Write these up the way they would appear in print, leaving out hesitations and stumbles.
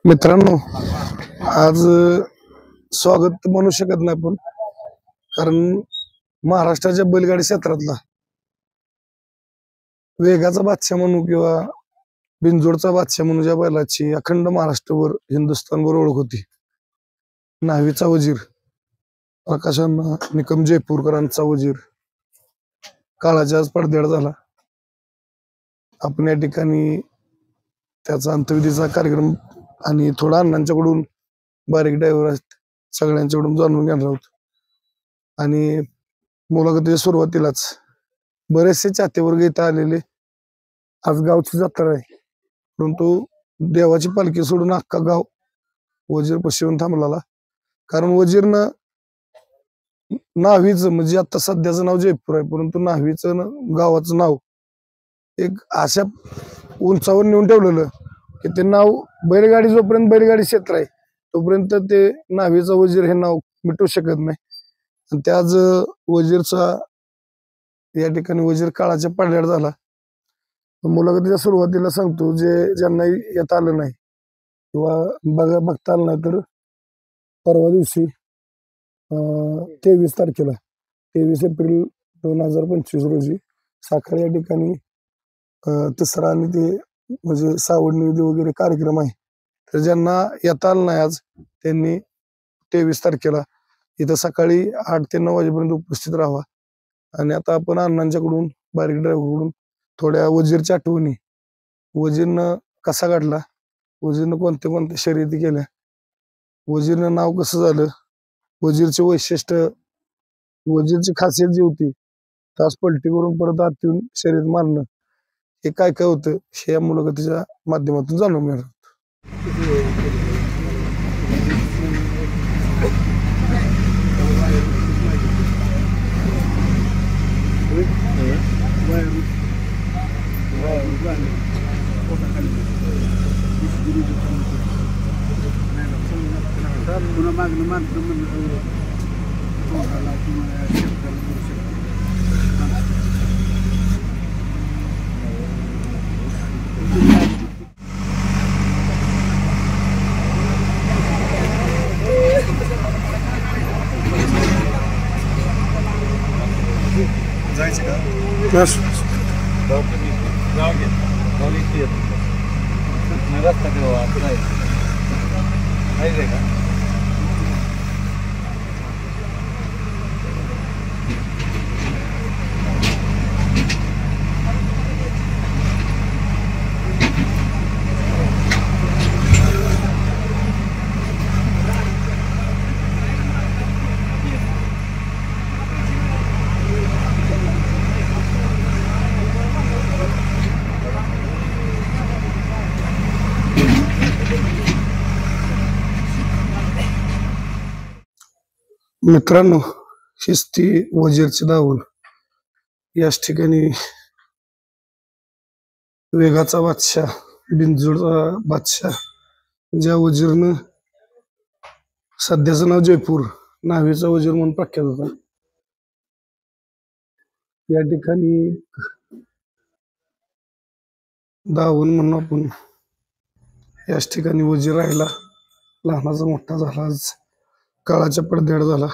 मित्रांनो, आज स्वागत म्हणू शकत नाही पण कारण महाराष्ट्राच्या बैलगाडी क्षेत्रातला वेगाचा बादशाह म्हणू किंवा बिनजोडचा बादशाह म्हणू ज्या बैलाची अखंड महाराष्ट्रभर हिंदुस्थानभर ओळख होती, न्हावीचा वजीर प्रकाशांना निकम जयपूरकरांचा वजीर काळाच्या आज पडद्याड झाला. आपण या ठिकाणी त्याचा अंत्यविधीचा कार्यक्रम आणि थोडा अण्णांच्याकडून बारीक ड्रायव्हर आहेत सगळ्यांच्याकडून जाणून घेणार आहोत. आणि मुलाखतीच्या सुरुवातीलाच बरेचसे चाहते वर्ग इथं आलेले. आज गावची जत्रा आहे, परंतु देवाची पालखी सोडून अख्खा गाव वजीर पशी येऊन थांबलेला. कारण वजीरनं न्हावीचं म्हणजे आता सध्याचं नाव जयपूर आहे, परंतु न्हावीचं गावाचं नाव एक अशा उंचावर नेऊन ठेवलेलं की ते नाव बैलगाडी जोपर्यंत बैलगाडी क्षेत्र आहे तोपर्यंत ते न्हावीचा वजीर हे नाव मिटू शकत नाही. आणि त्या आज वजीरचा या ठिकाणी वजीर काळाच्या पडद्याड झाला. मुलाखतीच्या सुरुवातीला सांगतो, ज्यांना येता आलं नाही किंवा बघता आलं नाही तर परवा दिवशी 23 तारखेला 23 एप्रिल 2025 रोजी साखर या ठिकाणी तिसरा आणि ते म्हणजे सावड निवेदी वगैरे कार्यक्रम आहे. तर ज्यांना येता आलं नाही आज त्यांनी 23 तारखेला इथं सकाळी 8 ते 9 वाजेपर्यंत उपस्थित राहावा. आणि आता आपण अण्णांच्याकडून बारीक ड्रायव्हरकडून थोड्या वजीरच्या आठवणी, वजीरनं कसा काढला, वजीरनं कोणत्या कोणत्या शर्यती केल्या, वजीरनं नाव कसं झालं, वजीरचे वैशिष्ट्य, वजीरची खासियत जी होती तास पलटी करून परत आत येऊन शर्यत मारणं, हे काय काय होतं हे या मुलाखतीच्या माध्यमातून जाणून घेणार आहोत. जायचं का? रस्ता किंवा माहिती आहे का? मित्रांनो, हीच ती वजीरची दावण. याच ठिकाणी वेगाचा बादशाह, बिनजोडचा बादशाह, ज्या वजीरनं सध्याचं नाव जयपूर, न्हावीचा वजीर म्हणून प्रख्यात होता, या ठिकाणी दावण म्हणून आपण याच ठिकाणी वजीर राहिला. लहानाचा मोठा झाला, आज काळाच्या पडद्याड झाला.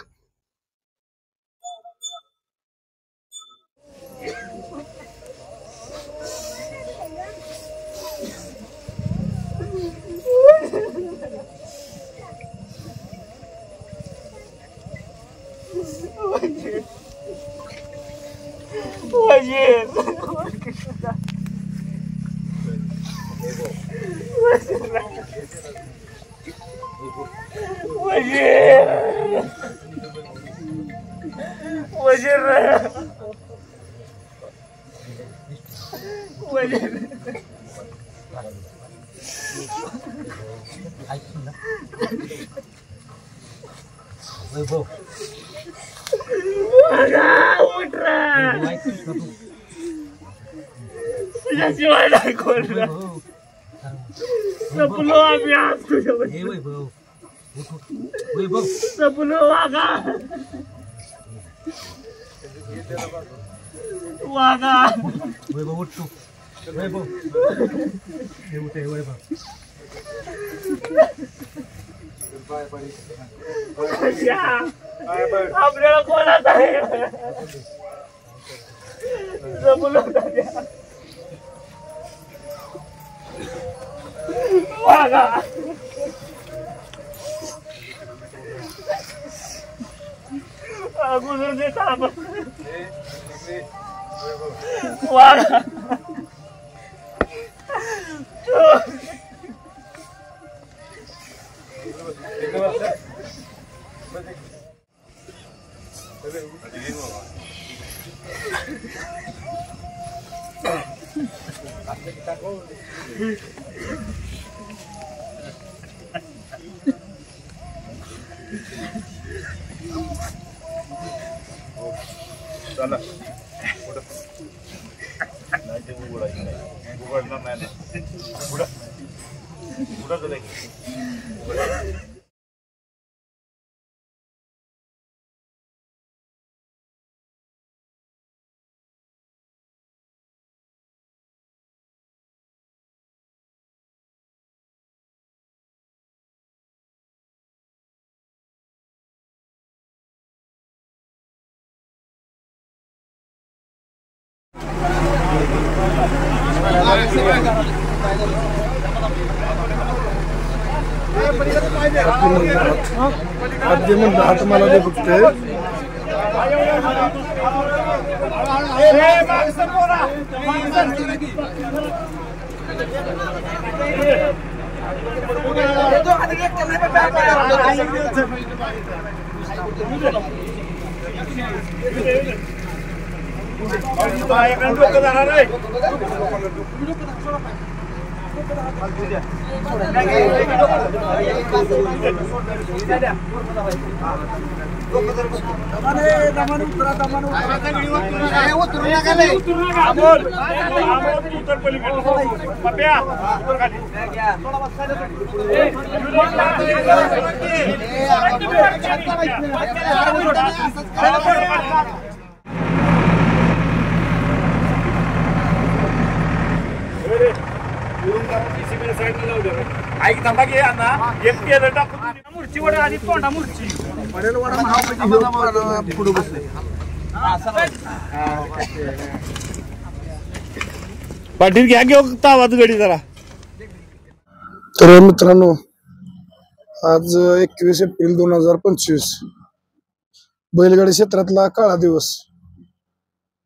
आपल्याला कोणाचा आहे जमलं दाद्या वागा अगोदर दे थांब वागा चला नाही ते उघडणार नाही पुढं पुढं आधी म्हणलं हात मला दे फक्त ऐक थांबा घे अण्णा एक केलं टाकून मूर्ची वडा आणि तोंडा मूर्ची पुढे बसले पाटील घ्या घेऊ तावात गडी जरा. तर मित्रांनो आज 21 एप्रिल 2025 बैलगाडी क्षेत्रातला काळा दिवस.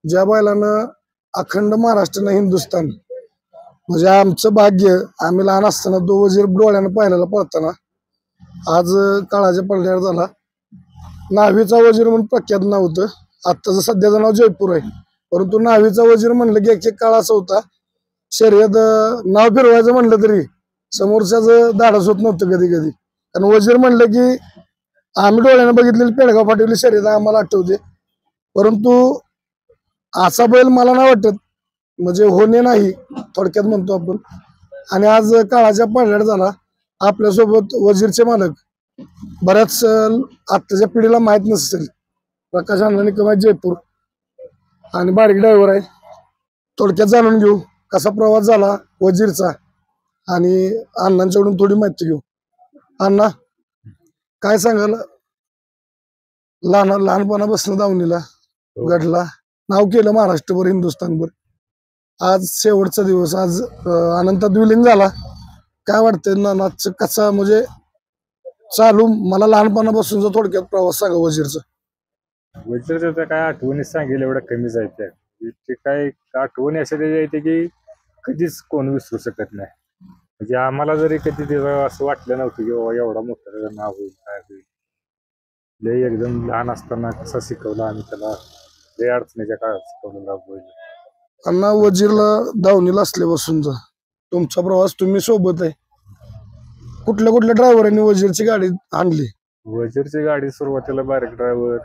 ज्या बैलानं अखंड महाराष्ट्र हिंदुस्थान म्हणजे आमचं भाग्य. आम्ही लहान असताना तो वजीर डोळ्यानं पाहिलेला पळताना आज काळाच्या पडद्यावर झाला. नावीचा वजीर म्हणून प्रख्यात नाव होतं. आत्ताचं सध्याचं नाव जयपूर आहे, परंतु नावीचा वजीर म्हणलं की एक काळ असा होता शर्यत नाव फिरवायचं म्हणलं तरी समोरच्याच धाडस होत नव्हतं कधी कधी. कारण वजीर म्हणलं की आम्ही डोळ्यानं बघितलेली पेडगाव फाटीवली शर्यत आम्हाला आठवते, परंतु असा बैल मला नाही वाटत म्हणजे होणे नाही थोडक्यात म्हणतो आपण. आणि आज काळाच्या पडद्यावर झाला. आपल्यासोबत वजीरचे मालक बऱ्याच आत्ताच्या पिढीला माहित नसेल प्रकाश अण्णा निकम जयपूर आणि बारीक ड्रायव्हर आहे. थोडक्यात जाणून घेऊ कसा प्रवास झाला वजीरचा आणि अण्णांच्याकडून थोडी माहिती घेऊ. अण्णा काय सांगाल, लहानपणापासून दावणीला गडला नाव केलं महाराष्ट्रभर हिंदुस्थानभर. आज शेवटचा दिवस, आज अनंतात विलीन झाला. काय वाटतंय नानाचं कसा म्हणजे चालू मला लहानपणापासूनचा थोडक्यात प्रवास सांगा वजीरचा. वजीरचं काय आठवणी सांगेल एवढं कमीच आहे. त्या ते काय आठवणी अशा त्याच्या येते की कधीच कोण विसरू शकत नाही. म्हणजे आम्हाला जरी कधी असं वाटलं नव्हतं की बाबा एवढा मोठा त्याचं नाव होईल काय होईल. लय एकदम लहान असताना कसा शिकवला आम्ही त्याला, लय अडचणीच्या काळात शिकवलेला बैल. अण्णा वजीरला दावणीला असल्यापासूनचा तुमचा प्रवास तुम्ही सोबत आहे. कुठल्या कुठल्या ड्रायव्हरांनी वजीरची गाडी आणली? वजीरची गाडी सुरुवातीला बारीक ड्रायव्हर,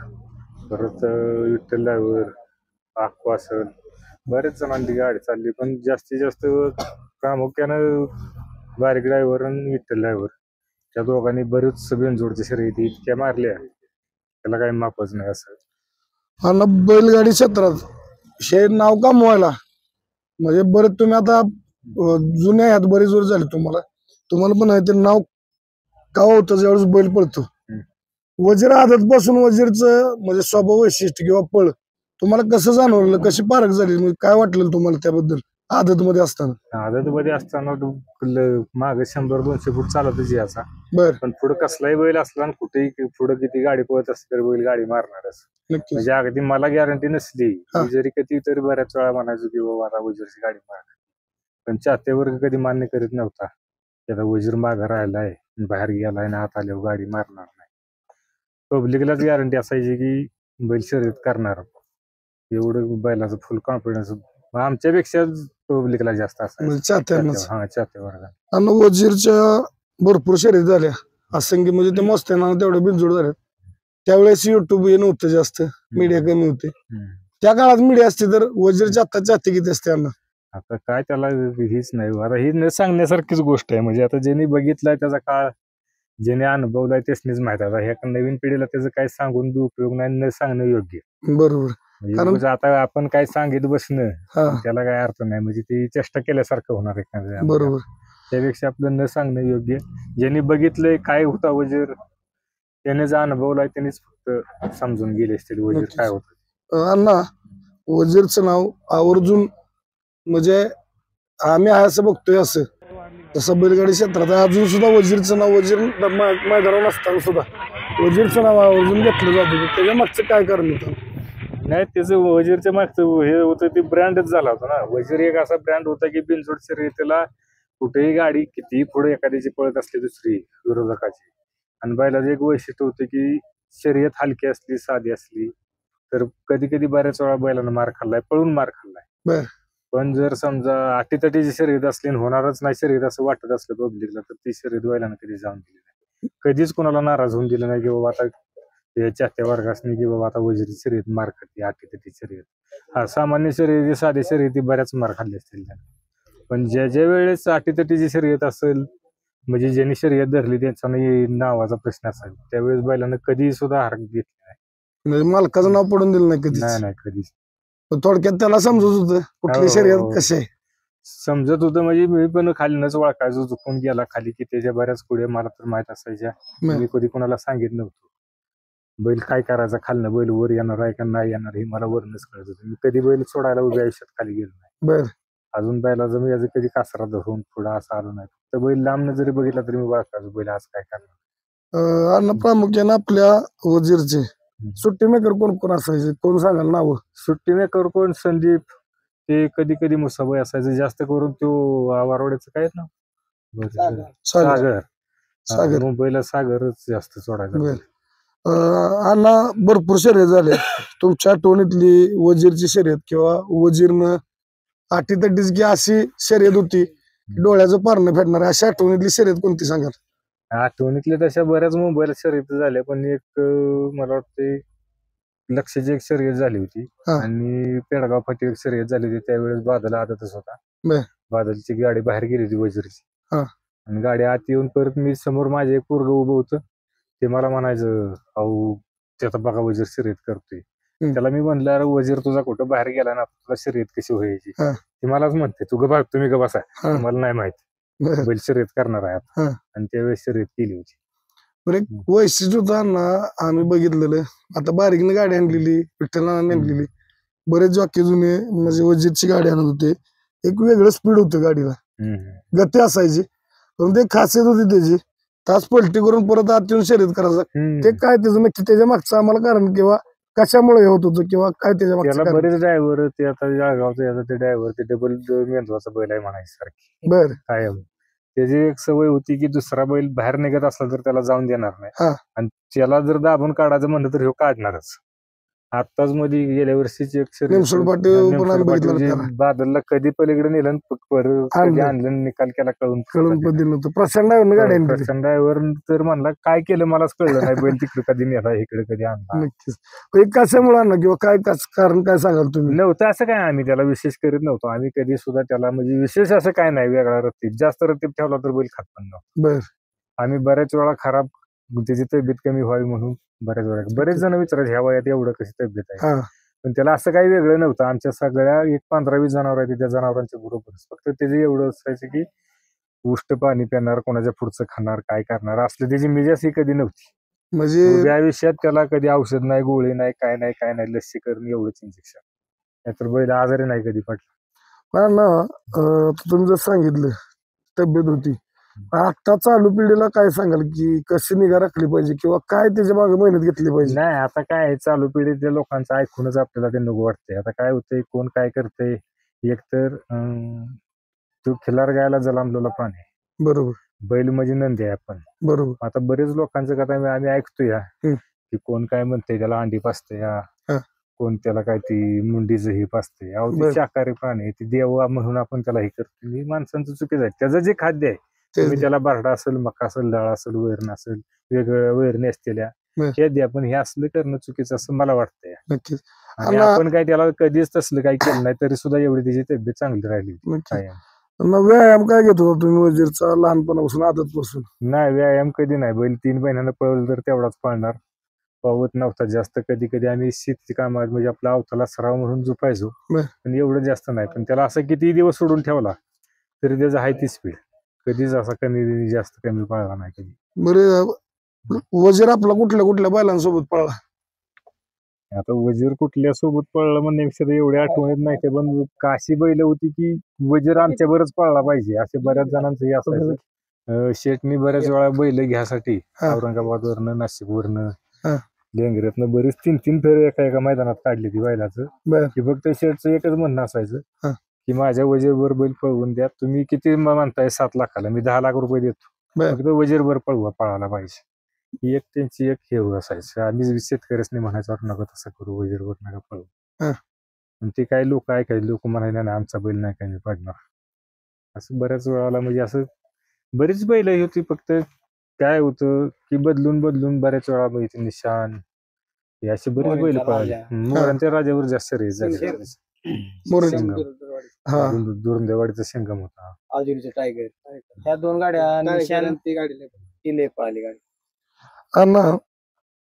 परत विठ्ठल ड्रायव्हर, आक्कू असेल, बरेच जणांची गाडी चालली. पण जास्तीत जास्त प्रामुख्यानं बारीक ड्रायव्हर आणि विठ्ठल ड्रायव्हर त्या दोघांनी बरेच बिनजोडच्या शर्यती इतक्या मारल्या त्याला काही मापच नाही असं. अण्णा बैलगाडी क्षेत्रात हे नाव कमवायला म्हणजे बरेच तुम्ही आता जुन्या ह्यात बरेच जोर झाले तुम्हाला पण आहे ते नाव का होतं ज्यावेळेस बैल पळतो वजीर आदत पासून वजीरचं म्हणजे स्वभाव वैशिष्ट्य किंवा पळ तुम्हाला कसं जाणवलं कशी पारख झाली म्हणजे काय वाटलं तुम्हाला त्याबद्दल आदत मध्ये असताना आदत मध्ये असताना मागे 100-200 फूट चालतच याचा बर पण पुढे कसलाही बैल असला आणि कुठेही पुढे किती गाडी पळत असली तरी बैल गाडी मारणारच नक्कीच म्हणजे अगदी मला गॅरंटी नसली हा. मी जरी कधी तरी बऱ्याच वेळा म्हणायचो की बाबा आता वजीरची गाडी मार पण चाहते वर्ग कधी मान्य करीत नव्हता की आता वजीर मागं राहिलाय बाहेर गेलाय ना आत आल्यावर गाडी मारणार नाही पब्लिकलाच गॅरंटी असायची की बैल शर्यत करणार एवढं बैलाचं फुल कॉन्फिडन्स आमच्यापेक्षा पब्लिकला जास्त असायचं म्हणजे चाहत्यांनाच हा चाहते वर्गात आणि वजीरच्या भरपूर शर्यत झाल्या असंख्य म्हणजे ते मस्त्याना तेवढे बिनजोड झाले त्यावेळेस युट्यूब हे नव्हतं जास्त मीडिया कमी होते त्या काळात मीडिया असते तर वजीरच्या आता चाहते किती असते अण्णा आता काय त्याला हीच नाही आता ही न सांगण्यासारखीच गोष्ट आहे म्हणजे आता ज्यांनी बघितलाय त्याचा काळ ज्याने अनुभवलाय त्यासनीच माहित आहे आता ह्या नवीन पिढीला त्याचं काय सांगून बी उपयोग नाही न सांगणं योग्य बरोबर म्हणजे कारण- उगाच आता आपण काय सांगित बसणं हा त्याला काय अर्थ नाही म्हणजे ती चेष्टा केल्यासारखं होणार आहे बरोबर त्यापेक्षा आपलं न सांगणं योग्य ज्यांनी बघितलंय काय होता वजीर त्याने जो अनुभवलाय त्यांनीच फक्त समजून गेले असतील वजीर काय होत अण्णा वजीरचं नाव आवर्जून म्हणजे आम्ही आहे असं बघतोय असं जसं बैलगाडी क्षेत्रात आहे, अजून सुद्धा वजीरचं नाव वजीर मैदानावर असताना सुद्धा वजीरचं नाव आवर्जून घेतलं जातं त्याच्या मागचं काय कारण होतं नाही त्याचं वजीरच्या मागचं हे होतं ते ब्रँडच झाला होता ना वजीर एक असा ब्रँड होता की बिनजोड शर्यतीला कुठेही गाडी कितीही पुढे एखाद्याची पळत असली दुसरी विरोधकाची आणि बैलाचं एक वैशिष्ट्य होतं की शर्यत हलकी असली साधी असली तर कधी कधी बऱ्याच वेळा बैलानं मार खाल्लाय पळून मार खाल्लाय बर पण जर समजा अटीतटीची शर्यत असली आणि होणारच नाही शर्यत असं वाटत असलं पब्लिकला तर ती शर्यत बैलानं कधी जाऊन दिली नाही कधीच कोणाला नाराज होऊन दिलं नाही की बाबा आता चाहत्या वर्गासनी की बाबा आता वजीरची शर्यत मार खाते अटीतटी शर्यत हा सामान्य शर्यती साधी शर्यती बऱ्याच मार खाल्ली असतील त्याने पण ज्या ज्या वेळेस अटीतटीची शर्यत असेल म्हणजे ज्यांनी शर्यत धरली त्यांचा नावाचा प्रश्न असेल त्यावेळेस बैलानं कधी सुद्धा हार घेतली नाही म्हणजे मालकाचं नाव पडून दिलं नाही कधीच नाही नाही कधीच पण थोडक्यात त्याला समजत होतं कुठली हो. शर्यत कशी आहे समजत होतं म्हणजे मी पण खालीनच वळखायचो चुकून गेला खाली की त्याच्या बऱ्याच पुढे मला तर माहित असायच्या बर. मी कधी कोणाला सांगितलं नव्हतं बैल काय करायचा खालनं बैल वर येणार आहे का नाही येणार हे मला वरूनच कळत होतं मी कधी बैल सोडायला उभ्या आयुष्यात खाली गेलो नाही बर अजून बैलाचं मी याचं कधी कासरा धरून पुढं असं आलो नाही तर बैल लांबनं जरी बघितला तरी मी वळखायचो बैल आज काय करणार अण्णा प्रामुख्याने आपल्या वजीरचे सुट्टी मेकर कोण कोण असायचे कोण सांगाल नाव सुट्टी मेकर कोण संदीप ते कधी कधी मुसाबाई असायचं जास्त करून तो वारवाड्याचं काय ना सागर सागर मुंबईला सागरच जास्त सोडायचा बर अण्णा भरपूर शर्यत झाले तुमच्या आठवणीतली वजीरची शर्यत किंवा वजीरनं अटीतटीच की अशी शर्यत होती डोळ्याचं पारणं फेडणार अशा आठवणीतली शर्यत कोणती सांगाल आठवणीतल्या तशा बऱ्याच मुंबईला शर्यती झाल्या पण एक मला वाटते लक्षाची एक शर्यत झाली होती हा. आणि पेडगाव फाटी एक शर्यत झाली होती त्यावेळेस बादल आदतच होता बर. बादलची गाडी बाहेर गेली होती वजीरची हा. आणि गाडी आत येऊन परत मी समोर माझे एक पोरग उभं होतं ते मला म्हणायचं अहो त्याचा बघा वजीर शर्यत करतोय त्याला मी म्हणलं अरे वजीर तुझा कुठं बाहेर गेला ना तुला शर्यत कशी व्हायची हा. ती मलाच म्हणते तू ग तुम्ही ग बसा हा. मला नाही माहित बर बैल शर्यत करणार आहे आता. हा. आणि त्यावेळेस शर्यत केली होती बरं एक वैशिष्ट्य होतं अण्णा आम्ही बघितलेलं आता बारीकनं गाडी आणलेली विठ्ठलानं आणलेली बरेच जॉकी जुने म्हणजे वजीरची गाडी आणत होते एक वेगळं स्पीड होतं गाडीला गती असायची पण ते खासियत होती त्याची तास पलटी करून परत आत येऊन शर्यत करायचं ते काय त्याचं नक्की त्याच्या मागचं आम्हाला कारण किंवा कशामुळे हे होत होतं किंवा काय त्याच्या त्याला मागचं बरेच ड्रायव्हर ते आता जळगावचं याचं ते ड्रायव्हर ते डबल मेंदवाचा बैल आहे म्हणायची सारखी बर कायम त्याची एक सवय होती की दुसरा बैल बाहेर निघत असला तर त्याला जाऊन देणार हा. नाही आणि त्याला जर दाबून काढायचं म्हणलं तर ह्यो काढणारच आताच मध्ये गेल्या वर्षीची एक शर्यत निमसोड पाटी निमसोड पण आम्ही बघितलं पाटील त्याला. जी बादलला कधी पलीकडे नेलं आणि कधी आणलं. आणलं निकाल केला कळून पद्धतीनं होतं प्रचंड गाडी आणली प्रचंड ड्रायव्हर तर म्हणला काय केलं मलाच कळलं नाही बैल तिकडे कधी नेला इकडे कधी आणला नक्कीच एक कशामुळे आणलं किंवा काय कारण काय सांगाल तुम्ही नव्हतं असं काय आम्ही त्याला विशेष करीत नव्हतो आम्ही कधी सुद्धा त्याला म्हणजे विशेष असं काय नाही वेगळा रतीब जास्त रतीब ठेवला तर बैल खात पण नव्हतं बर आम्ही बऱ्याच वेळा खराब त्याची तब्येत कमी व्हावी म्हणून बरेच जण विचारायचे ह्या वयात एवढं कशी तब्येत आहे हा पण त्याला असं काही वेगळं नव्हतं आमच्या सगळ्या एक 15-20 जनावर आहेत त्या जनावरांच्या बरोबरच फक्त त्याचे एवढं असायचं की उष्ट पाणी पिणार, कोणाच्या पुढचं खाणार, काय करणार असलं त्याची मिजाज ही कधी नव्हती. म्हणजे या विषयात त्याला कधी औषध नाही, गोळी नाही, काय नाही, काय नाही, लसीकरण एवढंच इंजेक्शन. नाहीतर बैल आजारी नाही कधी पडला. हा ना, तुम्ही जर सांगितलं तब्येत होती, आता चालू पिढीला काय सांगाल की कशी निगा राखली पाहिजे किंवा काय त्याच्या मागे मेहनत घेतली पाहिजे? नाही, आता काय आहे, चालू पिढीतल्या लोकांचं ऐकूनच आपल्याला ते नको वाटतंय. आता काय होतंय, कोण काय करतंय, एकतर तो खिलार गायला जलामलेला प्राणी आहे. बरोबर बैल म्हणजे नंदी आहे आपण. बरोबर. आता बरेच लोकांचं कथा आम्ही ऐकतोय हम्म. की कोण काय म्हणतंय त्याला अंडी पाजतंय, हा. कोण त्याला काय ती मुंडीचं हे पाजतंय. अहो बर. ती शाकाहारी प्राणी आहे, ती देव म्हणून आपण त्याला हे करतो. हे माणसांचं चुकीचं आहे. त्याचं जे खाद्य आहे, तेच तुम्ही त्याला बारडा असेल, मका असेल, डाळ असेल, वैरण असेल, वेगवेगळ्या वैरणी असलेल्या बर. हे द्या, पण हे असलं करणं चुकीचं असं मला वाटतंय. नक्कीच. आणि आणि आपण काय त्याला कधीच तसलं काही केलं नाही, तरी सुद्धा एवढी त्याची तब्येत चांगली राहिली नक्कीच. कायम. मग व्यायाम काय घेत होता तुम्ही वजीरचा लहानपणापासून आदतपासून? नाही, व्यायाम कधी नाही. बैल 3 महिन्यानं पळवलं तर तेवढाच पळणार. पळवत नव्हता जास्त. कधी कधी आम्ही शेती कामात म्हणजे आपला अवताला सराव म्हणून झोपायचो, बर. पण एवढं जास्त नाही. पण त्याला असं किती दिवस सोडून ठेवला तरी त्याचं आहे ती स्पीड. कधीच असा कमी जास्त कमी पळला नाही कधी. बरं, वजीर आपला कुठल्या कुठल्या बैलांसोबत पळला? आता वजीर कुठल्या सोबत पळला म्हणण्यापेक्षा तर एवढ्या आठवणीत नाही ते, पण काशी बैल होती की वजीर आमच्या बरंच पळला पाहिजे असे बऱ्याच जणांचं हे असायचं. शेटनी बऱ्याच वेळा बैल घ्यासाठी हा. औरंगाबादवरनं, नाशिकवरनं, हा. लेंगऱ्यातनं बरीच 3-3 फेरे एका मैदानात काढली ती बैलाचं. बर. की फक्त शेटचं एकच म्हणणं हा. असायचं की माझ्या वजीरवर बैल पळवून द्या, तुम्ही किती म्हणताय 7 लाखाला, मी 10 लाख रुपये देतो, बर. फक्त वजीरवर पळायला पाहिजे. ही एक त्यांची एक हे असायचं. आम्ही शेतकऱ्यासनी म्हणायचं नका तसं करू, वजीरवर नका पळवू. हा. पण ते काही लोक ऐकायचे, लोक म्हणायला नाही आमचा बैल नाही काही पडणार. असं बऱ्याच वेळाला म्हणजे असं बरीच बैल होती. फक्त काय होतं की बदलून बदलून बऱ्याच वेळा बैल निशान हे असे बरेच बैल पळाले. मोरांच्या राजावर जास्त रेस झाले. हा. दुरंदेवाडीचा संगम होता. आजुरीचे टायगर, ह्या 2 गाड्या निशान ती गाडी पळाली गाडी. अण्णा,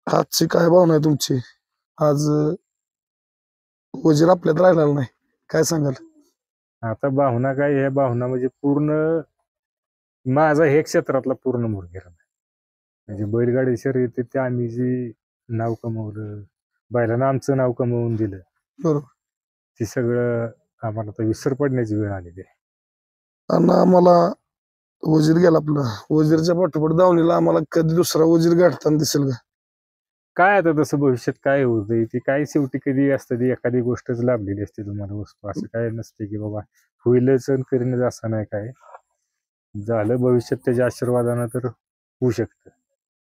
आजची काय भावना आहे तुमची? आज वजीर आपल्यात राहिला नाही, काय सांगाल? आता भावना काय, ह्या भावना म्हणजे पूर्ण माझा हे क्षेत्रातला पूर्ण मुरगेरा म्हणजे बैलगाडी शर्यतीत ते आम्ही जी नाव कमवलं, बैलांना आमचं नाव कमवून दिलं, बरोबर. ते सगळं आम्हाला तर विसर पडण्याची वेळ आलेली आहे. अण्णा, आम्हाला वजीर गेला आपला, वजीरच्या पाठोपाठ दावणीला आम्हाला कधी दुसरा वजीर गाठताना दिसेल का? काय आता तसं भविष्यात काय होतंय ते काय, शेवटी कधी असतं ती एखादी गोष्टच लाभलेली असते तुम्हाला वस्तू. असं काय नसते की बाबा होईलच आणि करीनच असं नाही. काय झालं भविष्यात त्याच्या आशीर्वादानं तर होऊ शकतं.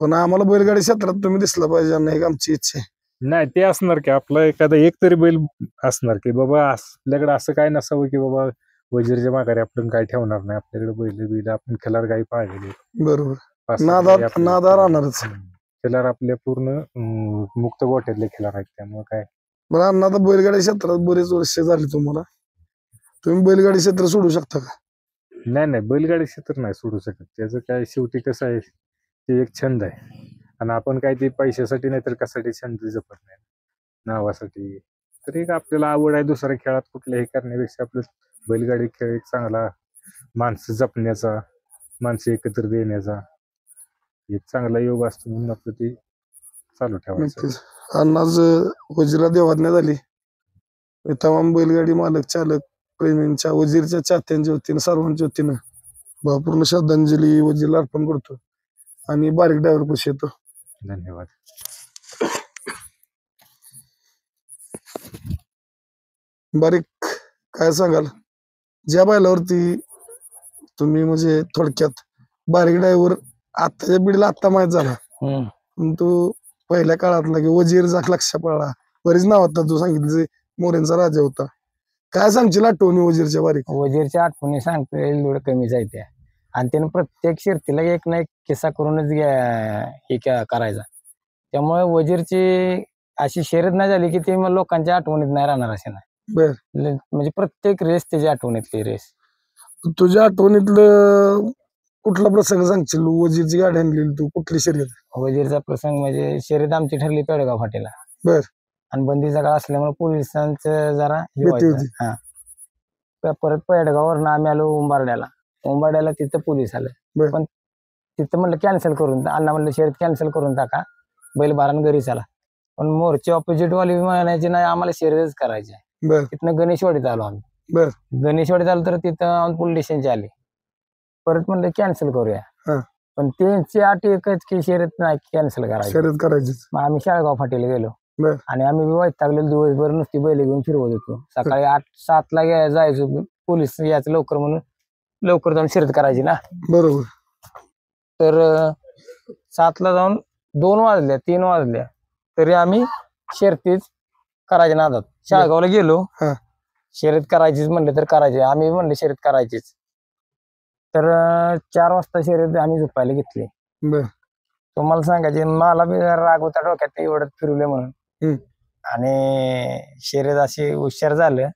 पण आम्हाला बैलगाडी क्षेत्रात तुम्ही दिसला पाहिजे अण्णा, एक आमची इच्छा आहे. नाही, ते असणार की आपला एखादा एक तरी बैल असणार की बाबा आपल्याकडे असं काय नसावं की बाबा वजीरच्या माघारी आपण काय ठेवणार नाही. आपल्याकडे बैल आपण खिलार गाई पाळलेली, बरोबर. नादा राहणारच. खिलार आपल्या पूर्ण मुक्त गोठ्यातले खिलार आहेत, त्यामुळे काय. बरं अण्णा, आता बैलगाडी क्षेत्रात बरेच वर्ष झाली तुम्हाला, तुम्ही बैलगाडी क्षेत्र सोडू शकता का? नाही, बैलगाडी क्षेत्र नाही सोडू शकत. त्याचं काय, शेवटी कसं आहे, ते एक छंद आहे आणि आपण काय ते पैशासाठी नाही तर कशासाठी छंद जपत नाही, नावासाठी. तर एक आपल्याला आवड आहे दुसऱ्या खेळात कुठल्याही करण्यापेक्षा आपलं बैलगाडी खेळ एक चांगला माणसं जपण्याचा, माणसं एकत्र देण्याचा एक चांगला योग असतो, म्हणून आपलं ते चालू ठेवायचं. नक्कीच. अण्णाच वजीरला देवाज्ञा झाली. मी तमाम बैलगाडी मालक, चालक, प्रेमींच्या, वजीरच्या चाहत्यांच्या वतीनं, सर्वांच्या वतीनं भावपूर्ण श्रद्धांजली वजीरला अर्पण करतो आणि बारीक ड्रायव्हर पाशी येतो. धन्यवाद. बारीक, काय सांगाल ज्या बैलावरती तुम्ही म्हणजे थोडक्यात बारीक ड्रायव्हर आताच्या पिढीला आत्ता माहित झाला, पण तो पहिल्या काळातला की वजीर जाक लक्ष पडला, बरीच नाव होता, तू सांगितलं मोरेंचा राजा होता. काय सांगशील आठवणी वजीरच्या? बारीक वजीरच्या आठवणी सांगतोय एवढं कमीच आहे त्या, आणि त्यानं प्रत्येक शर्तीला एक ना एक किस्सा करूनच हे करायचा. त्यामुळे वजीरची अशी शर्यत नाही झाली की ते मग लोकांच्या आठवणीत नाही राहणार असे नाही. बर. म्हणजे प्रत्येक रेस त्याची आठवणीतली रेस. तुझ्या आठवणीतलं कुठला प्रसंग सांगशील? वजीरची गाडी आणलेली तू, कुठली शर्यत? वजीरचा प्रसंग म्हणजे शर्यत आमची ठरली पेडगाव फाटीला. बर. आणि बंदीचा काळ असल्यामुळे पोलिसांचं जरा हे भीती व्हायचं. होती. हा, परत पेडगाववरनं आम्ही आलो उंबारड्याला. मुंबाड्याला तिथं पोलीस आलं. बर. पण तिथं म्हणलं कॅन्सल करून अण्णा म्हणलं शर्यत कॅन्सल करून टाका, बैल बारान घरी चला. पण मोर्चे ऑपोजिट वाले म्हणायचे नाही आम्हाला शर्यतच करायची आहे. बर तिथनं गणेशवाडीत आलो आम्ही. बर गणेशवाडीत आलो तर तिथं पोलीस स्टेशनचे आले. परत म्हणलं कॅन्सल हा. करूया. पण त्यांची अट एकच की शर्यत नाही कॅन्सल करायची. शर्यत करायची. मग आम्ही शाळगाव फाटीला गेलो. बर. आणि आम्ही वैतागलेलो दिवसभर नुसती बैल घेऊन फिरवत होतो. सकाळी 8-7 जायचो, पोलीस यायचं लवकर म्हणून लवकर जाऊन शर्यत करायची ना. बरोबर. तर 7ला जाऊन 2 वाजल्या 3 वाजल्या तरी आम्ही शर्यतीच करायच्या नादात शाळगावला गेलो. हा. शर्यत करायचीच म्हणलं तर करायची, आम्ही म्हणलं शर्यत करायचीच. तर 4 वाजता शर्यत आम्ही झोपायला घेतली. बर तुम्हाला सांगायचे मला बी राग होता डोक्यात एवढं फिरवले म्हणून. हम्म. आणि शर्यत अशी हुशार झालं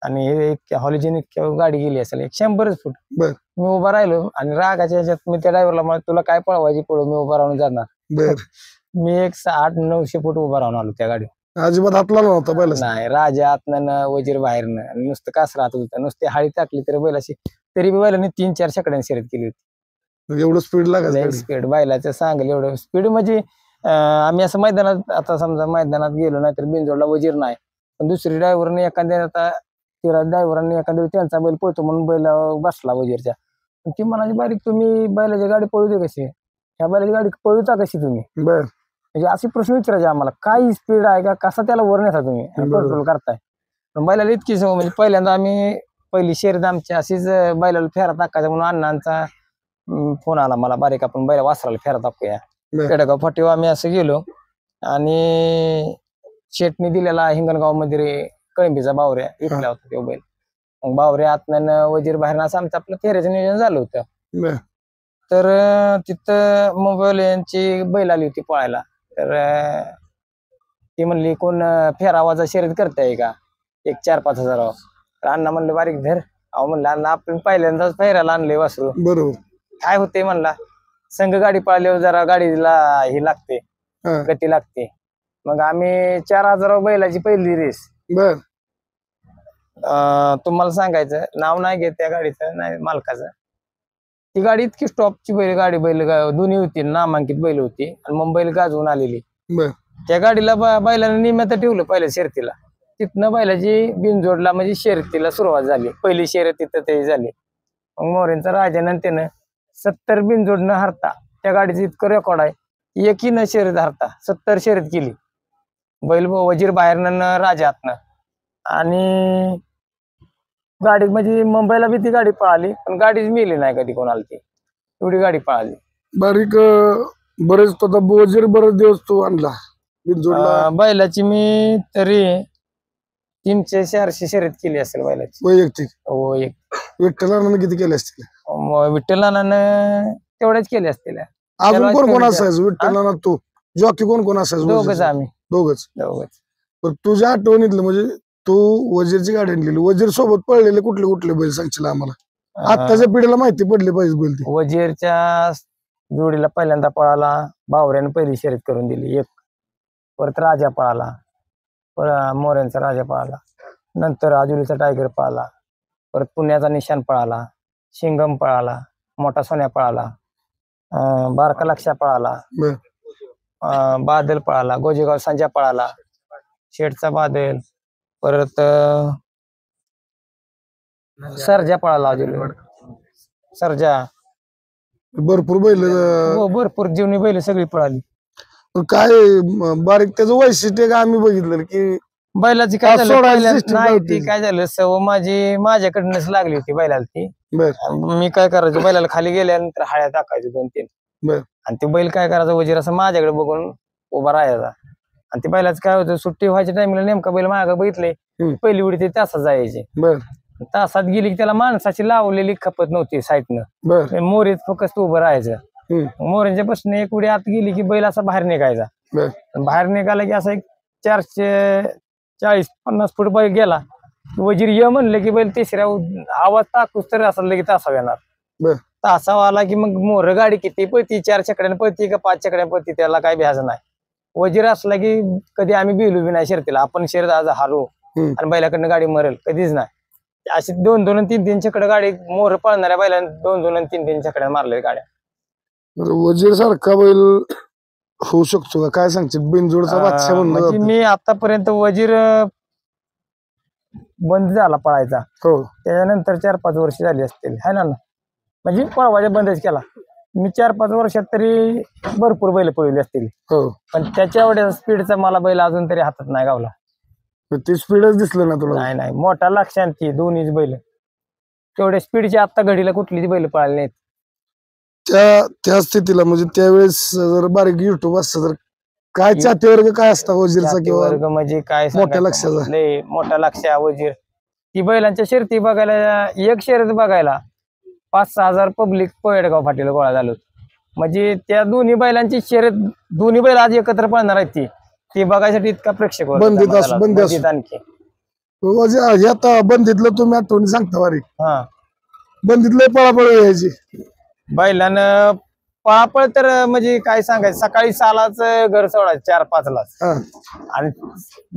आणि हे एक हॉलिजेनिक गाडी गेली असेल 100 फूट. बर. मी उभा राहिलो आणि रागाच्या ह्याच्यात मी त्या ड्रायव्हरला म्हणलं तुला काय पळवायची पळव, मी उभा राहून जाणार. बर. मी 800-900 फूट उभा राहून आलो त्या गाडीवर. अजिबात हातला नव्हता बैल. नाही राजा आतनं वजीर बाहेरनं आणि नुसतं कास राहत होतं. नुसती हाळी टाकली तरी बैलाशी, तरी बी बैलांनी 3-4 शेकड्यांनी शर्यत केली होती. एवढं स्पीड लागायचं. स्पीड बैलाचं सांगेल एवढं स्पीड म्हणजे आम्ही असं मैदानात आता समजा मैदानात गेलो नाही तर बिनजोडला वजीर नाही, पण दुसरी ड्रायव्हरने एखाद्या आता ड्रायव्हरांनी एखाद्या त्यांचा बैल पळतो म्हणून बैल बसला वजीरच्या, ती म्हणाली बारीक तुम्ही बैलाची गाडी पळू दे कशी, ह्या बैलाची गाडी पळवता कशी तुम्ही. बर. म्हणजे असे प्रश्न विचारायचे आम्हाला, काय स्पीड आहे का, कसा त्याला वर नेता तुम्ही कंट्रोल करताय. पण बैलाला इतकी सवय म्हणजे पहिल्यांदा आम्ही पहिली शर्यत आमची अशीच बैलाला फेरा टाकायचा म्हणून अण्णांचा फोन आला मला, बारीक आपण बैला वासराला फेरा टाकूया. पेडगाव फाटीवर आम्ही असं गेलो आणि शेटनी दिलेला हिंगणगाव मध्ये कळंबीचा बावऱ्या इथला होता तो बैल. मग बावऱ्या आतनं वजीर बाहेर असं आमचं आपलं फेऱ्याचं नियोजन झालं होतं. बर. तर तिथं मोबाईल यांची बैल आली होती पळायला. तर ती म्हणली कोण फेरावाचा शर्यत करताय का, एक 4-5 हजारावर. तर अण्णा म्हणलं बारीक धर. अहो म्हणलं अण्णा आपण पहिल्यांदाच फेरायला आणले वासरू, बरोबर. काय होते म्हणला, संघ गाडी पळाल्यावर जरा गाडीला ही लागते, हा. गती लागते. मग आम्ही 4 हजारावर बैलाची पहिली रेस. बर. तुम्हाला सांगायचं नाव नाही घेत त्या गाडीचं, नाही मालकाचं. ती गाडी इतकी स्टॉपची बैल दोन्ही होती, नामांकित बैल होती आणि मुंबईला गाजवून आलेली. बर. त्या गाडीला बैलाने निम्यात ठेवलं पहिल्या शर्यतीला. तिथनं बैलाची बिनजोडला म्हणजे शर्यतीला सुरुवात झाली. पहिली शर्यत तिथं ते झाली. मग मोरेंचा राजानं त्यानं 70 बिनजोड न हरता, त्या गाडीचं इतकं रेकॉर्ड आहे, एकही न शर्यत हरता 70 शर्यत केली. बैल वजीर बाहेरनं राजा आतनं. आणि गाडी म्हणजे मुंबईला बी ती गाडी पळाली, पण गाडीच मिळली नाही कधी कोणाला ती, एवढी गाडी पळाली. बारीक बरेच तो वजीर बरेच दिवस तू आणला बिनजोडला. बैलाची मी तरी 300-400 शर्यत केली असेल बैलाची वैयक्तिक. हो. एक विठ्ठलानं किती केले असतील? विठ्ठलानं तेवढ्याच केले असतील. अजून कोण कोण असायचं विठ्ठलानं? तू जॉकी कोण कोण असायचं? दोघच आम्ही. दोघच. दोघच. तुझ्या आठवणीतलं म्हणजे तू वजीरची गाडी आणलेली, वजीर सोबत पळलेले कुठले कुठले बैल सांगशील आम्हाला? आत्ताच्या पिढीला माहिती पडली पाहिजे बैल ती. वजीरच्या जोडीला पहिल्यांदा पळाला बावऱ्यानं पहिली शर्यत करून दिली एक. परत राजा पळाला, मोऱ्यांचा राजा पळाला, नंतर आजुलीचा टायगर पळाला, परत पुण्याचा निशान पळाला, शिंगम पळाला, मोठा सोन्या पळाला, बारका लक्षा पळाला, बादल पळाला, गोजेगाव संजा पळाला, शेठचा बादल, परत सर्जा पळाला, आजुली सर्जा. भरपूर बैल. हो भरपूर जीवनी बैल सगळी पळाली. काय बारीक त्याचं वैशिष्ट्य का आम्ही बघितलं की बैलाची काय झालं सोडायची system नाही, नव्हती. ती काय झालं सव माझ्याकडनंच लागली होती बैलाला ती. बर. मी काय करायचो बैलाला खाली गेल्यानंतर हाळ्या टाकायचो 2-3. बर. आणि ते बैल काय करायचं वजीर असं माझ्याकडे बघून उभा राहायचा. आणि ते बैलाचं काय होतं सुट्टी व्हायच्या टाइमला नेमका बैल माझ्याकडे बघितले पहिली उडी ते तासात जायचे. बर. तासात गेली की त्याला माणसाची लावलेली खपत नव्हती साईडनं. बर. मोरीत फक्त उभं राहायचं. मोऱ्यांच्या पासून एक उडी आत गेली की बैल असा बाहेर निघायचा. बर. बाहेर निघाला की असा एक 440-50 फूट बैल गेला, वजीर ये म्हणलं की बैल तिसऱ्या आवाज टाकूच तर असं की तासाव येणार. बर. तासावा आला की मग मोर गाडी किती पळती, 4 चकड्यानं पळती का 5 चकड्यानं पळती, त्याला काय भ्यास नाही. वजीर असला की कधी आम्ही बिलू बी नाही शर्तीला, आपण शर्यत आज हारू आणि बैलाकडनं गाडी मरेल कधीच नाही. अशी 2-2 आणि 3-3 छकडे गाडी मोर पळणाऱ्या बैलांनी 2-2 आणि 3-3 छकड्या मारल्या गाड्या. वजीर सारखा बैल होऊ शकतो का? काय सांगते बिनजोडचा बादशाह म्हणलं म्हणजे जातं. मी आतापर्यंत वजीर बंद झाला पळायचा, हो त्याच्यानंतर 4-5 वर्ष झाली असतील है ना. म्हणजे पळवायचा बंदच केला मी. 4-5 वर्षात तरी भरपूर बैल पळवली असतील, हो. पण त्याच्या एवढ्या स्पीडचा मला बैल अजून तरी हातात नाही गावला. ते स्पीडच दिसलं ना तुला? नाही नाही, मोठा लक्षांती दोन्हीच बैल तेवढ्या स्पीडची आता घडीला कुठलीच बैल पळाली नाहीत. त्या स्थितीला म्हणजे त्यावेळेस जर बारीक युट्यूब असतं तर काय चाहते वर्ग काय असता वजीरचा जाती किंवा वर्ग म्हणजे काय मोठ्या सांगायचं, लक्षाचा? लय मोठा लक्ष वजीर. ती बैलांच्या शर्ती बघायला, एक शर्यत बघायला 5-6 हजार पब्लिक पेडगाव फाटीला गोळा झालो. म्हणजे त्या दोन्ही बैलांची शर्यत, दोन्ही बैल आज एकत्र पळणार आहेत ती बघायसाठी इतका प्रेक्षक वर्ग बंदीत जमा असं- झाला. बंदी असं. बंदीत आणखी वजीर हे आता बंदीतलं तुम्ही आठवणी सांगता बारीक. हा बंदीतलं पळापळ यायची. बैलानं पळापळ तर म्हणजे काय सांगायचं, सकाळी 6लाच घर सोडायचं, 4-5लाच, हा आणि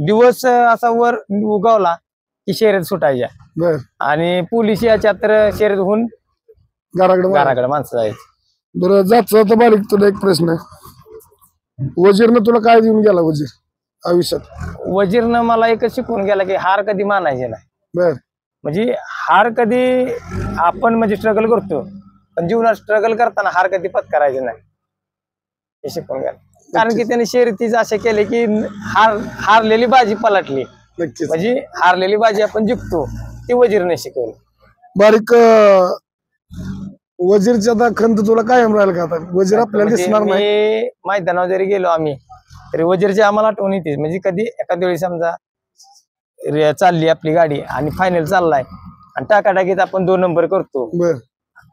दिवस असा वर उगवला की शर्यत सुटायच्या. बर आणि पोलीस याच्या तर शर्यत होऊन घराकडे घराकडे माणसं जायची. बरं जात बारीक तुला एक प्रश्न. वजीरनं तुला काय देऊन गेला वजीर आयुष्यात? वजीरनं मला एकच शिकवून गेला की हार कधी मानायचे नाही. बर म्हणजे हार कधी आपण म्हणजे स्ट्रगल करतो, पण जीवनात स्ट्रगल करताना हार कधी पत्करायचे नाही हे शिकवून गेला. कारण की त्याने शर्यतीच असे केले की हारलेली बाजी पलटली, नक्कीच. म्हणजे हारलेली बाजी आपण जिंकतो, ती वजीरने शिकवली. बारीक वजीरची आता खंत तुला कायम राहील का? आता वजीर आपल्याला म्हणजे दिसणार नाही. मी मैदानावर जरी गेलो आम्ही तरी वजीरची आम्हाला आठवण येते. म्हणजे कधी एखाद्या वेळी समजा चालली आपली गाडी आणि फायनल चाललाय आणि टाकाटाकीत आपण 2 नंबर करतो, बर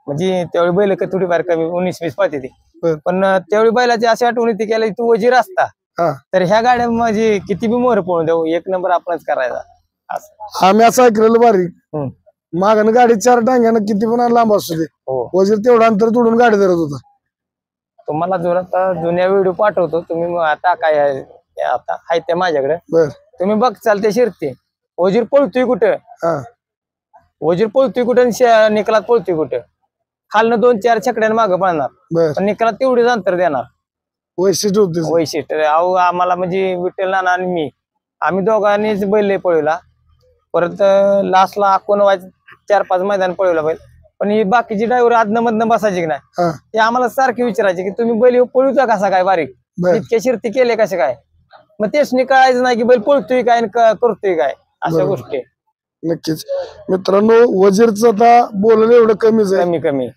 म्हणजे त्यावेळी बैल थोडीफार कमी 19-20 पळते ती, बर. पण त्यावेळी बैलाची अशी आठवण येते की तू वजीर असता हा तर ह्या गाड्या म्हणजे किती बी मोहर पळून देऊ, 1 नंबर आपणच करायचा असं. आम्ही असं ऐकलेलं बारीक, हम्म. मागानं गाडी 4 टांग्यानं किती पण लांब असू दे, हो, वजीर तेवढं अंतर तोडून गाडी धरत होता. तुम्हाला जोरात जुन्या व्हिडिओ पाठवतो, तुम्ही मग आता काय आता आहे ते माझ्याकडे, बर तुम्ही बघ चालते शिरते. वजीर पळतोय कुठं, हा वजीर पळतोय कुठं आणि निकालात पळतोय कुठं. खालनं 2-4 छकड्यानं मागं पळणार, बर पण निकालात तेवढीच अंतर देणार. वैशिष्ट्य होते. वैशिष्ट्य अहो आम्हाला म्हणजे विठ्ठल नाना आणि मी, आम्ही दोघांनीच बैल पळवला. परत लास्टला आपण 4-5 मैदान पळवला बैल. पण ही बाकीची ड्रायव्हर आदनं मधनं बसायची की नाही, हा ते आम्हाला सारखे विचारायचे की तुम्ही बैल पळूचा कसा काय बारीक, बर इतक्या शिर्ती केले कसे काय. मग तेच कळायचं नाही की बैल पळतोय काय आणि करतोय काय, अशा बरोबर. गोष्टी नक्कीच. मित्रांनो वजीरचं आता बोलायला एवढं कमीच आहे. कमी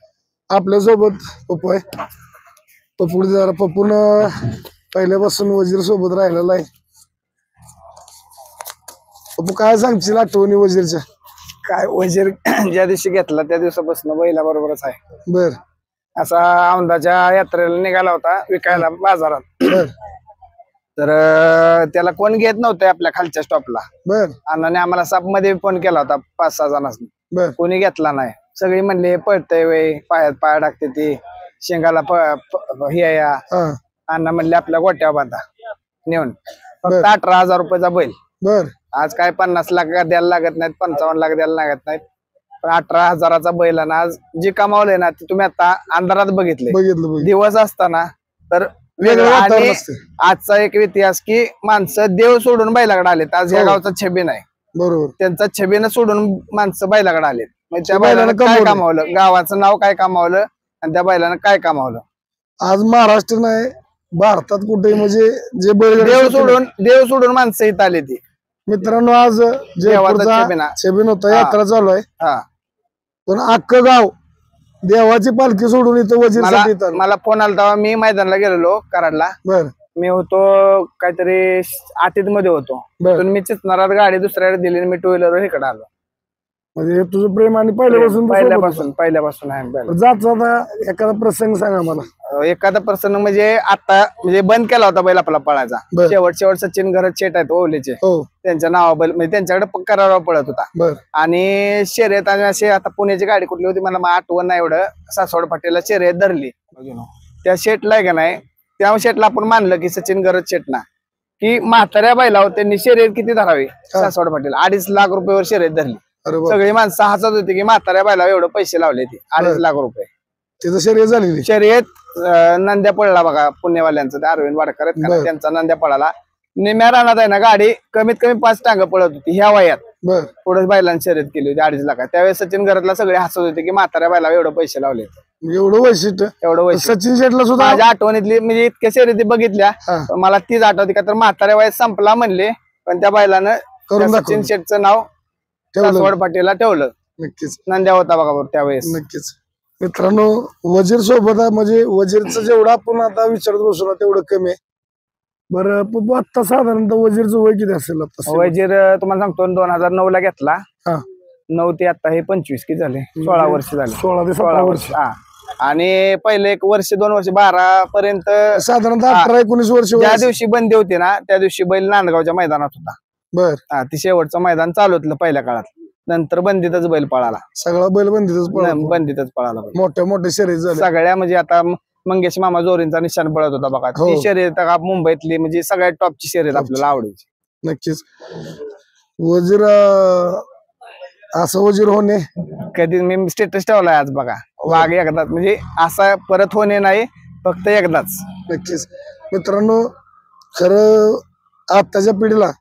आपल्यासोबत पप्पू आहे. पप्पू जरा पप्पून पहिल्यापासून वजीर सोबत राहिलेला आहे. पप्पू काय सांगशील आठवणी वजीरच्या? काय वजीर ज्या दिवशी घेतला त्या दिवसापासून बैला बरोबरच आहे. बर असा औंधाच्या यात्रेला निघाला होता विकायला बाजारात, बर तर त्याला कोण घेत नव्हतं आपल्या खालच्या स्टॉपला. बर अण्णाने आम्हाला साप मध्ये फोन केला होता 5-6 जणांनी, बर कोणी घेतला नाही. सगळी म्हणले पळतय वय, पायात पाया टाकते ती, शेंगाला हे या. हा अण्णा म्हणले आपल्या गोट्यावर बांधा नेऊन. बर. फक्त 18,000 रुपयाचा बैल. बर आज काय 50 लाख द्यायला लागत नाहीत, 55 लाख द्यायला लागत नाहीत, पण 18,000चा बैल. आणि आज जे कमावलंय ना ते तुम्ही आता अंधारात बघितले. बघितलं दिवस असताना तर वेगळं वेगळं. वातावरण आणि असतं. आजचा एक इतिहास की माणसं देव सोडून बैलाकडे आलेत. आज या हो. गावचा छबी नाही, बरोबर. त्यांचा छबीनं सोडून माणसं बैलाकडे आलेत. म्हणजे त्या त्या बैलानं बैलानं काय कमवलं. कमावलं, गावाचं नाव काय कमावलं आणि त्या बैलानं काय कमावलं. आज महाराष्ट्र नाही भारतात कुठे म्हणजे जे देव सोडून माणसं इथं आली ती. मित्रांनो आज देवाचा छबिना. छबिन होता, यात्रा चालू आहे, हा, पण अख्खं गाव देवाची पालखी सोडून इथं वजीरसाठी येतात. मला फोन आला तेव्हा मी मैदानाला गेलेलो कराडला. बर मी होतो काहीतरी 8 मध्ये होतो. बर तिथून मी चितनारात गाडी दुसऱ्याकडे दिली आणि मी 2 व्हीलर इकडे आलो. म्हणजे हे तुझं प्रेम आणि पहिल्यापासून तू सोबत पहिल्यापासून आहे बैल. होता. जात जाता एखादा प्रसंग सांगा मला. एखादा प्रसंग म्हणजे आता म्हणजे बंद केला होता बैल आपला पळायचा. बर. शेवट सचिन घरात शेट आहेत ओवलेचे, हो त्यांच्या नावा बैल म्हणजे त्यांच्याकडे करारावर पळत होता. बर आणि शर्यत आणि असे आता पुण्याची गाडी कुठली होती मला आठवण नाही एवढं, सासवड फाटीला शर्यत धरली. त्या शेटला आहे का नाही, त्या शेटला आपण मानलं की सचिन गरज शेटना की म्हाताऱ्या बैलावर त्यांनी शर्यत किती धरावी. सासवड फाटीला 2.5 लाख रुपयावर शर्यत धरली. अरे बाप. सगळी माणसं हसत होती की म्हाताऱ्या बैला एवढे पैसे लावले ते 2.5 लाख रुपये. त्याचं शर्यत झालेली. शर्यत नंद्या पडला बघा पुणेवाल्यांचं, ते अरविंद वाडकर आहेत का ना, बर. त्यांचा नंद्या पळाला. निम्या रानात आहे ना गाडी कमीत कमी 5 टांग पळत होती ह्या वयात. बर. पुढे बैलांनी शर्यत केली होती 2.5 लाखात. त्यावेळेस सचिन घरातला सगळे हसत होते की म्हाताऱ्या बैला एवढे पैसे लावले. एवढं वैशिष्ट्य. एवढं वैशिष्ट्य सचिन शेटला सुद्धा माझ्या आठवणीतली म्हणजे इतक्या शर्यती बघितल्या हा. पण मला तीच आठवते का तर म्हाताऱ्या वयात संपला म्हणले पण त्या बैलानं करून त्या दाखवलं. सचिन शेटचं नाव ठेवलं. सासवड पाटीलला ठेवलं. नक्कीच नंद्या होता बघा बरं त्यावेळेस. नक्कीच. मित्रांनो वजीर सोबत म्हणजे वजीरचं जेवढं आपण आता विचारत बसू ना तेवढं कमी आहे. बरं पप्पू आता साधारणतः वजीरचं वय किती असेल आता? वजीर तुम्हाला सांगतो 2009 ला घेतला. हा. 9 ते आता हे 25 किती झाले 16 वर्ष झाले. 16 ते 17 वर्ष. हा. आणि पहिले 1 वर्ष 2 वर्ष 12 पर्यंत साधारणतः 18-19 वर्ष वय ज्या असेल. दिवशी बंदी होती ना त्या दिवशी बैल नांदगावच्या मैदानात होता. बर. हा, ती शेवटचं मैदान चालू होतं पहिल्या काळात. नंतर बंदीतच बैल पळाला. सगळा बैल बंदीतच पळतो. बंदीतच पळाला बैल. मोठ्या मोठ्या शर्यत झाल्या. सगळ्या म्हणजे आता मंगेश मामा जोरींचा निशाण पळत होता बघा. हो. ती शर्यत का मुंबईतली म्हणजे सगळ्यात टॉपची शर्यत आपल्याला आवडायची. नक्कीच. वजीर असं वजीर होणे कधी मी स्टेटस ठेवलाय आज बघा. वाघ एकदाच म्हणजे असा परत होणे नाही फक्त एकदाच. नक्कीच. मित्रांनो खरं आत्ताच्या पिढीला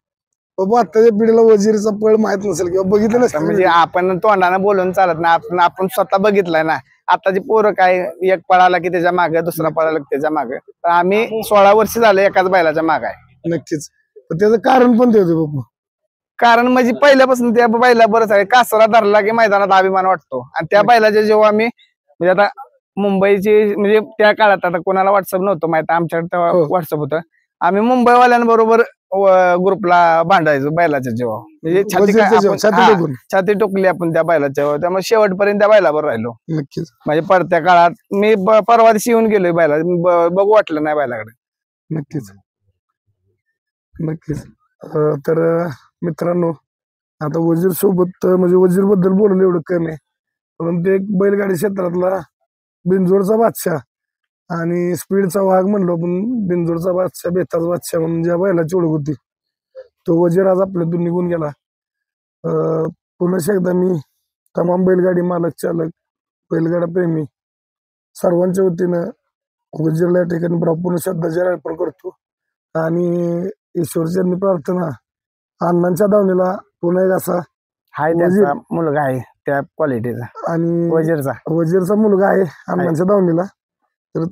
बाबा आत्ताच्या पिढीला वजीरचा पळ माहित नसेल किंवा बघितलं नसेल. म्हणजे आपण तोंडानं बोलून चालत नाही. आपण स्वतः बघितलंय ना. आताची पोरं काय एक पळाला की त्याच्या मागे दुसरा पळाला की त्याच्या मागे. तर आम्ही 16 वर्ष झाले एकाच बैलाच्या मागे आहे. नक्कीच. पण त्याचं कारण पण ते होते बाबा. कारण म्हणजे पहिल्यापासून त्या बैला बरंच आहे. कासरा धरला की मैदानात अभिमान वाटतो. आणि त्या बैलाच्या जेव्हा आम्ही म्हणजे आता मुंबईची म्हणजे त्या काळात आता कोणाला व्हॉट्सअप नव्हतं माहित आमच्याकडे तेव्हा हो. व्हॉट्सअप होतं. आम्ही मुंबईवाल्यांबरोबर ग्रुपला भांडायचो बैलाच्या जेव्हा म्हणजे वजीरच्या जेव्हा, छाती टोकून. छाती टोकली आपण त्या बैलाच्या जेव्हा. त्यामुळे शेवटपर्यंत त्या बैलावर राहिलो. नक्कीच. म्हणजे पडत्या काळात मी परवा दिवशी येऊन गेलोय बैला बघू वाटलं नाही बैलाकडे. नक्कीच. नक्कीच. तर मित्रांनो आता वजीर सोबत म्हणजे वजीर बद्दल बोललं एवढं कमी आहे. परंतु एक बैलगाडी क्षेत्रातला बिनजोडचा बादशाह आणि स्पीडचा वाघ म्हणलो आपण. बिनजोडचा बादशाह बेताचा बादशाह म्हणून ज्या बैलाची ओळख होती तो वजीर आज आपल्यातून निघून गेला. पुन्हा एकदा मी तमाम बैलगाडी मालक चालक बैलगाडा प्रेमी सर्वांच्या वतीनं वजीरला या ठिकाणी पूर्ण श्रद्धांजली अर्पण करतो. आणि ईश्वरचरणी प्रार्थना अण्णांच्या दावणीला पुन्हा एक असा हाय त्याचा मुलगा आहे त्या क्वालिटीचा आणि वजीरचा मुलगा आहे अण्णांच्या दावणीला. तर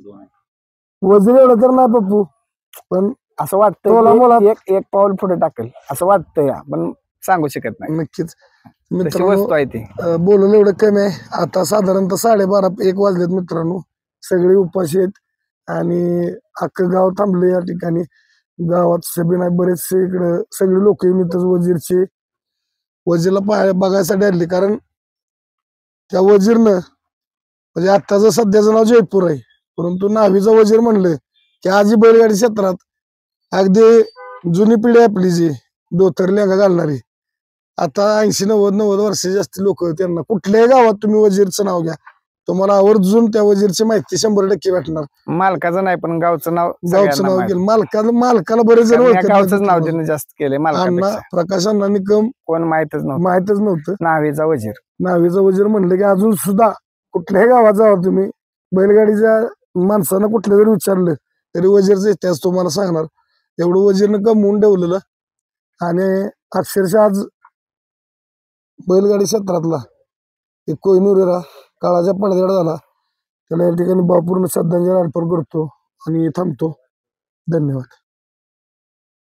वजीर एवढं तर नाही पप्पू पण असं वाटतं एक पाऊल पुढे टाकेल असं वाटतंय पण सांगू शकत नाही. नक्कीच. तशी मित्रांनो वस्तू आहे ती. बोललं एवढं कमी आहे. आता साधारणतः 12:30-1 वाजलेत मित्रांनो. सगळे उपाशी आहेत आणि अख्खं गाव थांबले या ठिकाणी. गावात सभे नाही बरेचसे इकडं सगळे लोक येऊन इथं वजीरला बघायसाठी आले. कारण त्या वजीरनं म्हणजे आत्ताचं सध्याचं नाव जयपूर आहे परंतु नावीचा वजीर म्हणलं की आजी बैलगाडी क्षेत्रात अगदी जुनी पिढी आपली जी धोतर लेंगा घालणारी आता 80-90 वर्षाचे असतील लोक त्यांना कुठल्याही गावात तुम्ही वजीरचं नाव घ्या तुम्हाला आवर्जून त्या वजीरची माहिती 100% भेटणार. मालकाचं नाही पण गावचं नाव गेलं मालकाला बरेच जण गावचं नाव त्यांनी जास्त केलंय. मालकापेक्षा प्रकाश अण्णा निकम कोण माहितच नव्हतं. नावीचा वजीर म्हणलं की अजून सुद्धा कुठल्याही गावात जावा तुम्ही बैलगाडीच्या माणसानं कुठलं जरी विचारलं तरी वजीरचा इतिहास तुम्हाला सांगणार. एवढं वजीरनं कमवून ठेवलेलं आणि अक्षरशः आज बैलगाडी क्षेत्रातला एक कोहिनूर काळाच्या पडद्याआड झाला. त्याला या ठिकाणी भावपूर्ण श्रद्धांजली अर्पण करतो आणि थांबतो. धन्यवाद.